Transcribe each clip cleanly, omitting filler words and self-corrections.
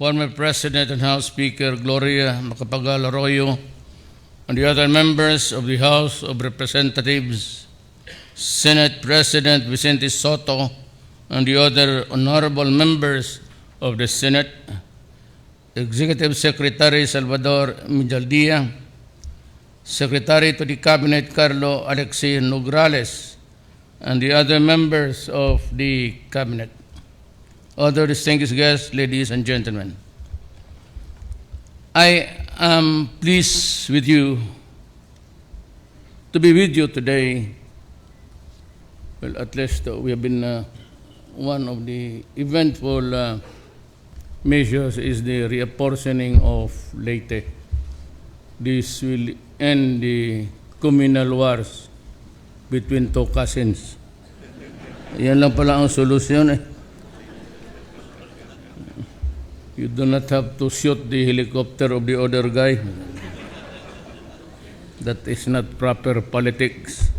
former President and House Speaker Gloria Macapagal Arroyo, and the other members of the House of Representatives, Senate President Vicente Soto, and the other honorable members of the Senate, Executive Secretary Salvador Mijaldia, Secretary to the Cabinet Carlo Alexei Nograles, and the other members of the Cabinet, other distinguished guests, ladies and gentlemen. I am pleased to be with you today. Well, at least we have been one of the eventful measures is the reapportioning of Leyte. This will end the communal wars between two cousins. Yan lang pala ang solusyon eh. You do not have to shoot the helicopter of the other guy. That is not proper politics.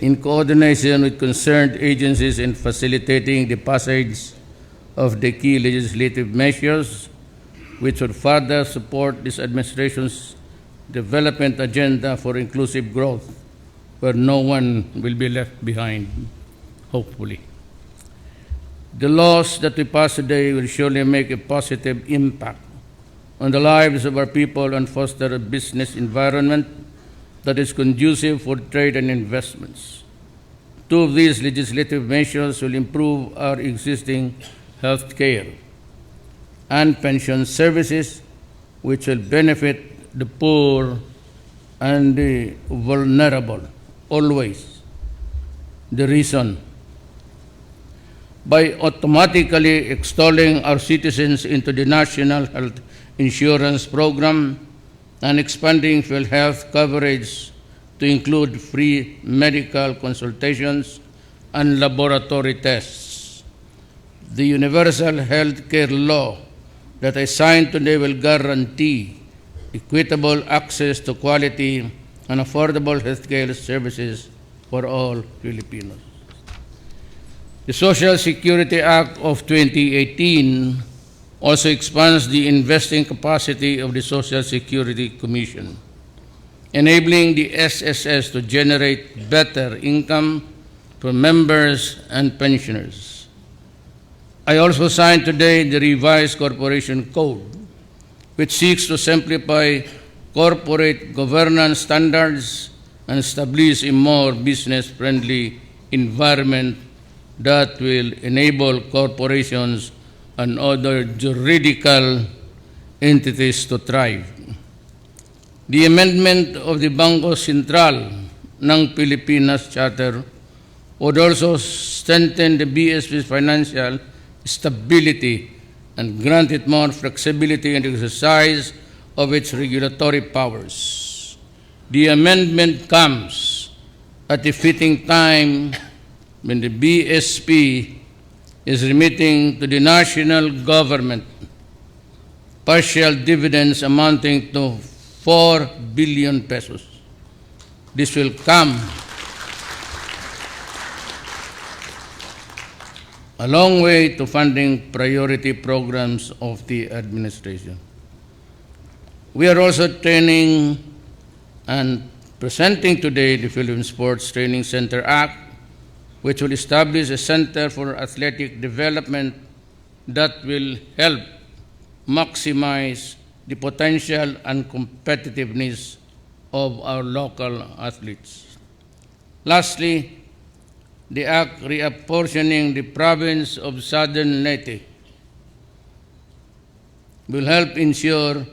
In coordination with concerned agencies in facilitating the passage of the key legislative measures, which would further support this administration's development agenda for inclusive growth, where no one will be left behind, hopefully. The laws that we pass today will surely make a positive impact on the lives of our people and foster a business environment that is conducive for trade and investments. Two of these legislative measures will improve our existing health care and pension services, which will benefit the poor and the vulnerable, always. The reason: by automatically extolling our citizens into the National Health Insurance Program and expanding field health coverage to include free medical consultations and laboratory tests. The Universal Health Care Law that I signed today will guarantee equitable access to quality and affordable healthcare services for all Filipinos. The Social Security Act of 2018 also expands the investing capacity of the Social Security Commission, enabling the SSS to generate better income for members and pensioners. I also signed today the revised Corporation Code, which seeks to simplify corporate governance standards and establish a more business-friendly environment that will enable corporations and other juridical entities to thrive. The amendment of the Bangko Sentral ng Pilipinas Charter would also strengthen the BSP's financial stability and grant it more flexibility in the exercise of its regulatory powers. The amendment comes at a fitting time when the BSP is remitting to the national government partial dividends amounting to 4 billion pesos. This will come a long way to funding priority programs of the administration. We are also training and presenting today the Philippine Sports Training Center Act, which will establish a center for athletic development that will help maximize the potential and competitiveness of our local athletes. Lastly, the Act reapportioning the province of Southern Leyte will help ensure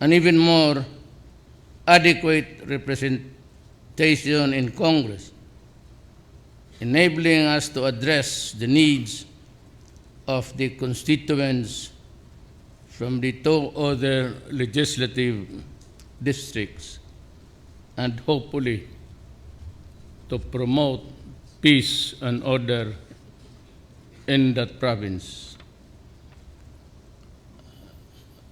an even more adequate representation in Congress, enabling us to address the needs of the constituents from the two other legislative districts, and hopefully to promote peace and order in that province.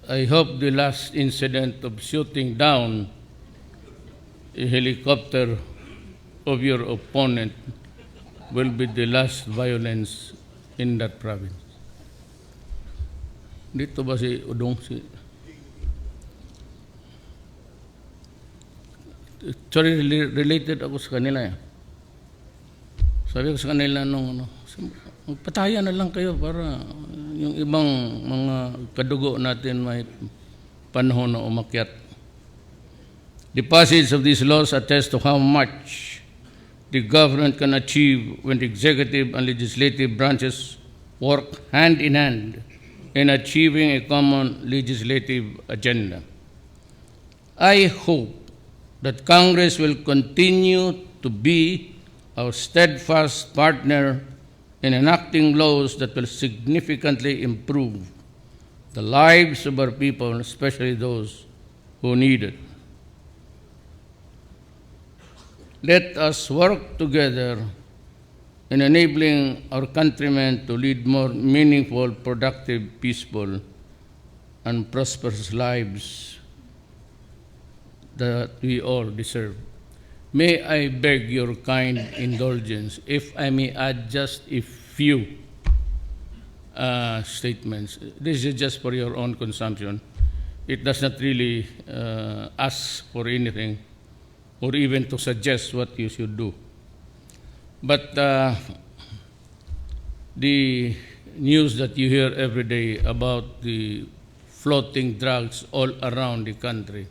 I hope the last incident of shooting down a helicopter of your opponent will be the last violence in that province. Dito ba si Udong? Sorry, related ako sa kanila. Sabi ko sa kanila nung magpatayan na lang kayo para yung ibang mga kadugo natin may panahon na umakyat. The passage of these laws attest to how much the government can achieve when the executive and legislative branches work hand in hand in achieving a common legislative agenda. I hope that Congress will continue to be our steadfast partner in enacting laws that will significantly improve the lives of our people, especially those who need it. Let us work together in enabling our countrymen to lead more meaningful, productive, peaceful, and prosperous lives that we all deserve. May I beg your kind indulgence if I may add just a few statements. This is just for your own consumption. It does not really ask for anything or even to suggest what you should do. But the news that you hear every day about the floating drugs all around the country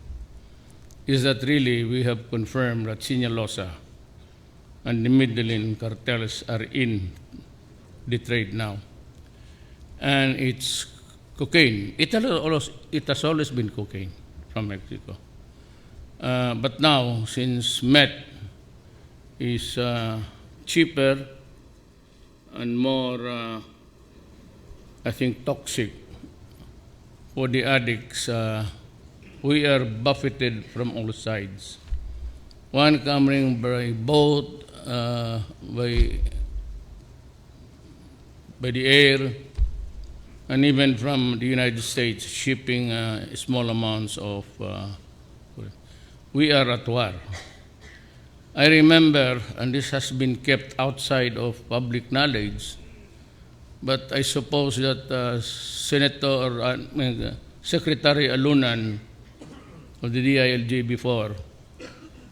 is that really we have confirmed that Sinaloa and the Medellin cartels are in the trade now. And it's cocaine. It has always been cocaine from Mexico. But now, since meth is cheaper and more, I think, toxic for the addicts, we are buffeted from all sides. One coming by boat, by the air, and even from the United States, shipping small amounts of. We are at war. I remember, and this has been kept outside of public knowledge, but I suppose that Secretary Alunan of the DILG before,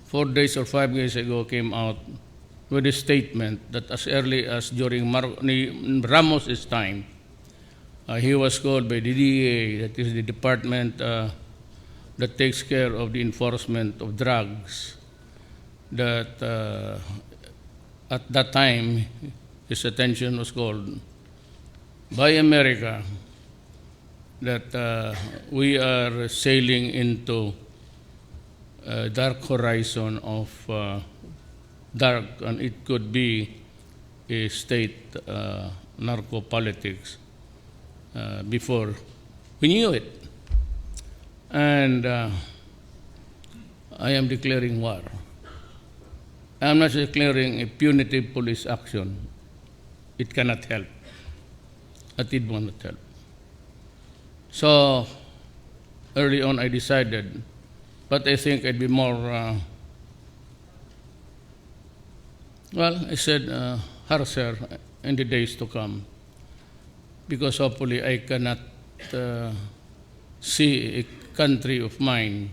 4 days or 5 days ago, came out with a statement that as early as during Ramos's time, he was called by the DEA, that is the department that takes care of the enforcement of drugs, that at that time his attention was called by America that we are sailing into a dark horizon of dark, and it could be a state narco-politics before we knew it. And I am declaring war. I am not declaring a punitive police action. It cannot help. It will not help. So early on I decided, but I think I'd be more, I said harsher in the days to come, because hopefully I cannot see a country of mine.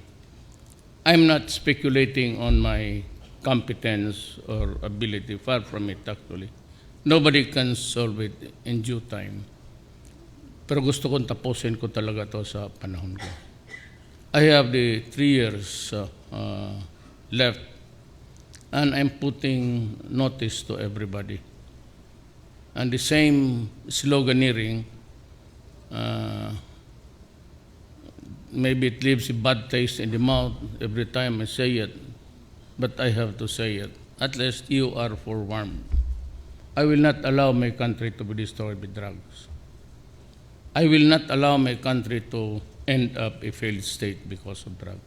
I'm not speculating on my competence or ability, far from it actually. Nobody can solve it in due time. Pero gusto kong tapusin ko talaga to sa panahon ko. I have the 3 years left, and I'm putting notice to everybody. And the same sloganeering, maybe it leaves a bad taste in the mouth every time I say it, but I have to say it. At least you are forewarned. I will not allow my country to be destroyed with drugs. I will not allow my country to end up a failed state because of drugs.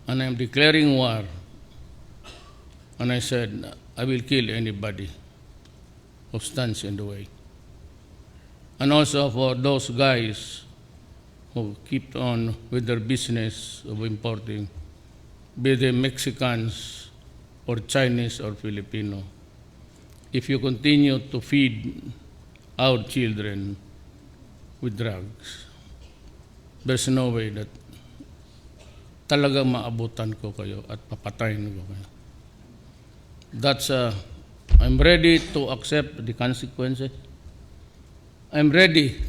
And I'm declaring war. And I said, I will kill anybody who stands in the way. And also for those guys who keep on with their business of importing, be they Mexicans or Chinese or Filipino. If you continue to feed our children with drugs, there's no way that talagang maabutan ko kayo at papatayin ko kayo. That's, I'm ready to accept the consequences. I'm ready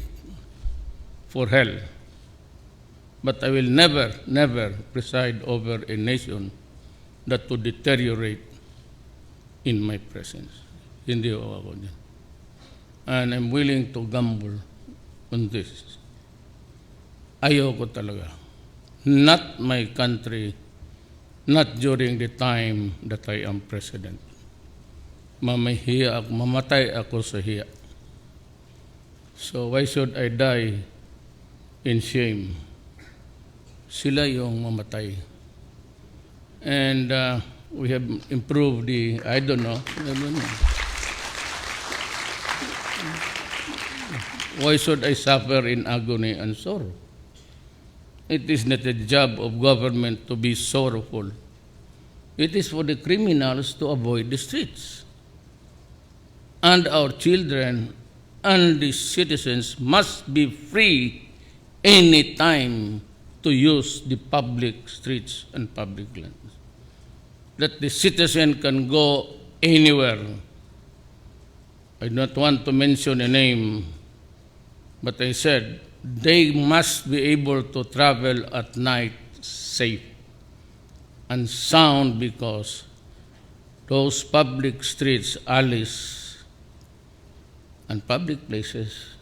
for hell. But I will never, never preside over a nation that would deteriorate in my presence. Hindi ako dyan. And I'm willing to gamble on this. Ayoko talaga. Not my country, not during the time that I am president. Mamatay ako sa hiya. So why should I die in shame? Sila yung mamatay. And we have improved the, I don't know. Why should I suffer in agony and sorrow? It is not the job of government to be sorrowful. It is for the criminals to avoid the streets. And our children and the citizens must be free any time to use the public streets and public lands. That the citizen can go anywhere. I don't want to mention a name, but I said they must be able to travel at night safe and sound, because those public streets, alleys, and public places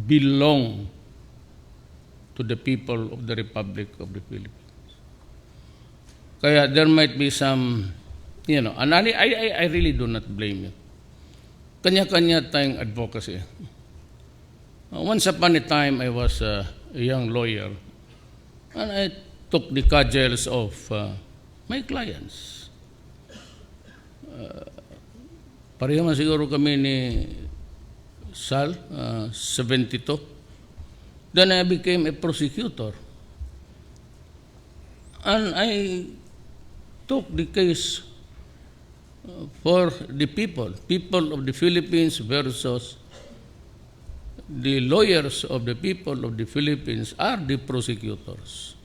belong to the people of the Republic of the Philippines. Kaya there might be some, and I really do not blame you. Kanya-kanya tayong advocacy. Once upon a time, I was a young lawyer, and I took the cudgels of my clients. Pareho man siguro kami ni Sal, 72. Then I became a prosecutor. And I took the case for the people of the Philippines versus the lawyers of the people of the Philippines are the prosecutors.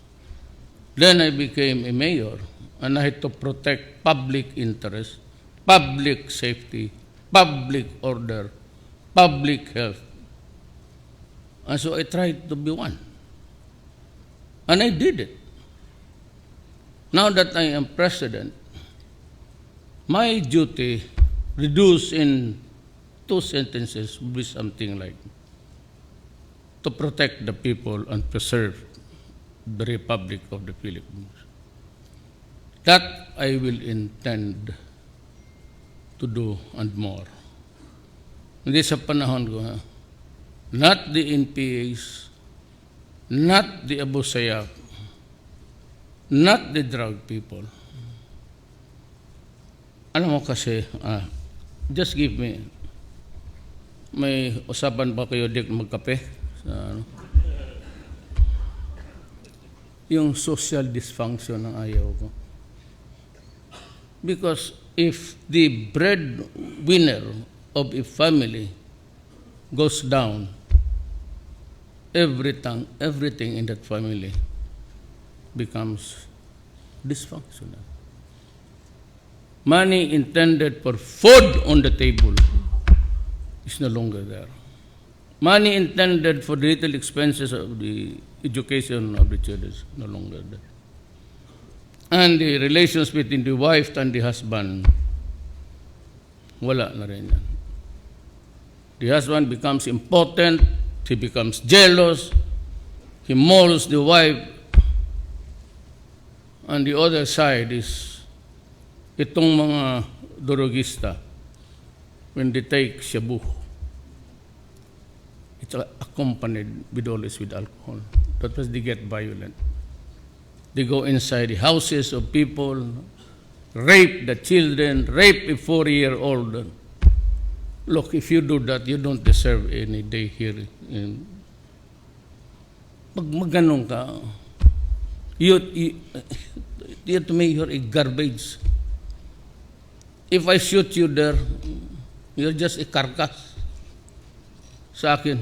Then I became a mayor, and I had to protect public interest, public safety, public order, public health. And so I tried to be one. And I did it. Now that I am president, my duty, reduced in 2 sentences, would be something like to protect the people and preserve the Republic of the Philippines. That I will intend to do and more. Hindi sa panahon ko, not the NPAs, not the Abu Sayyaf, not the drug people. Alam mo kasi, just give me, may usapan ba kayo dik magkape? Yung social dysfunction ang ayaw ko. Because if the breadwinner of a family goes down, everything in that family becomes dysfunctional. Money intended for food on the table is no longer there. Money intended for the little expenses of the education of the children is no longer there. And the relations between the wife and the husband, wala na rin yan. The husband becomes impotent, he becomes jealous, he molds the wife, and the other side is itong mga drogista, when they take shabu, it's accompanied with always with alcohol. That was they get violent. They go inside the houses of people, rape the children, rape a 4-year-old. Look, if you do that, you don't deserve any day here. Pag magganong ka, you to me, you're a garbage. If I shoot you there, you're just a carcass sa akin.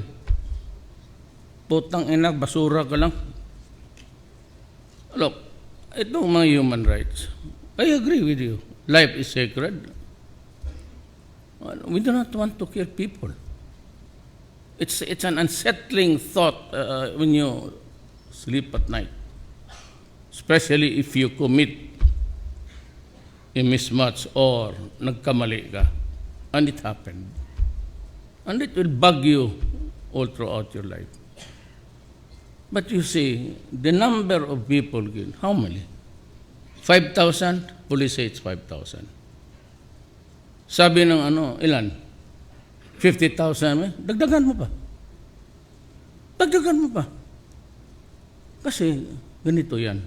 Putang ina, basura ka lang. Look, itong mga human rights, I agree with you. Life is sacred. We do not want to kill people. It's an unsettling thought when you sleep at night, especially if you commit a mismatch or nagkamali ka, and it happened. And it will bug you all throughout your life. But you see, the number of people killed, how many? 5,000? Police say it's 5,000. Sabi ng ilan? 50,000? Dagdagan mo pa. Dagdagan mo pa. Kasi ganito yan.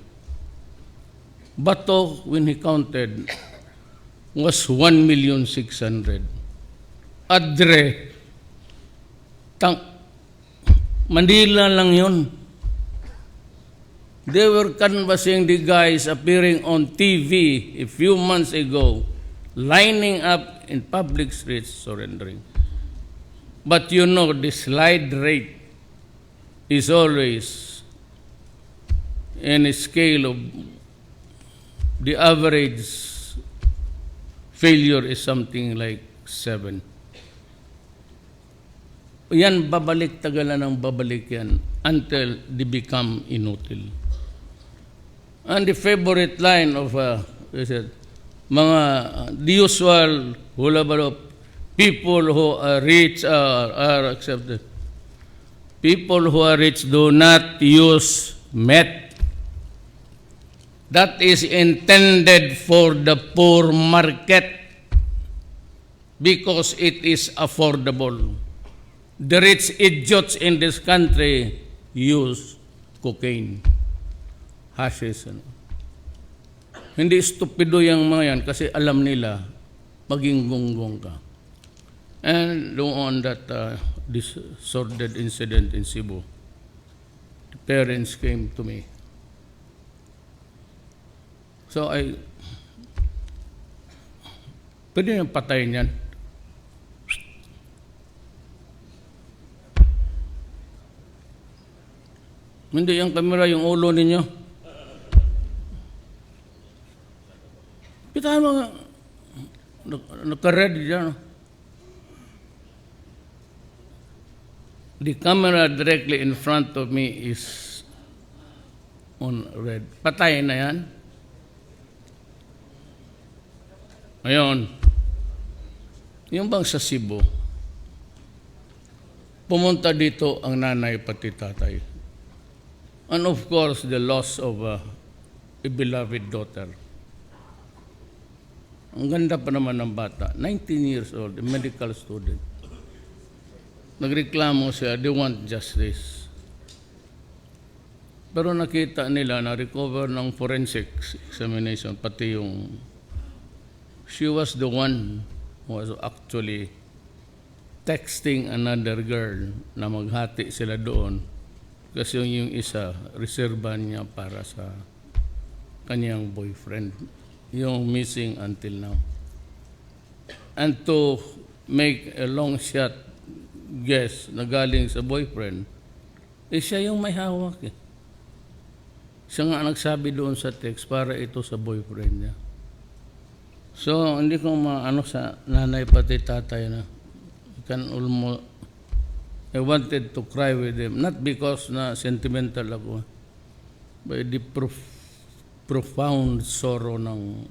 Bato, when he counted, was 1,600,000. Adre, Manila lang yun. They were canvassing the guys appearing on TV a few months ago, lining up in public streets surrendering. But you know, the slide rate is always in a scale of the average failure is something like 7. Yan, babalik tagalan ng babalik yan until they become inutil. And the favorite line of the usual hula-balop, people who are rich are accepted. People who are rich do not use meth. That is intended for the poor market because it is affordable. The rich idiots in this country use cocaine, hashish. Hindi stupido yung mga yan kasi alam nila maging gonggong ka. And on that this sordid incident in Cebu, the parents came to me. So pwede nang patayin yan. Hindi yung kamera, yung ulo ninyo. Kita mo, naka-red dyan. The camera directly in front of me is on red. Patay na yan. Ngayon, yung bang sa Cebu, pumunta dito ang nanay pati tatay. And of course, the loss of a beloved daughter. Ang ganda pa naman ng bata, 19 years old, a medical student. Nagreklamo siya, they want justice. Pero nakita nila na recover ng forensic examination, pati yung she was the one who was actually texting another girl na maghati sila doon kasi yung isa, reserban niya para sa kanyang boyfriend, yung missing until now. And to make a long shot guess na galing sa boyfriend, siya yung may hawak eh. Siya nga nagsabi doon sa text para ito sa boyfriend niya. So, hindi ko maano sa nanay pati tatay na I wanted to cry with them. Not because na sentimental ako, but the profound sorrow ng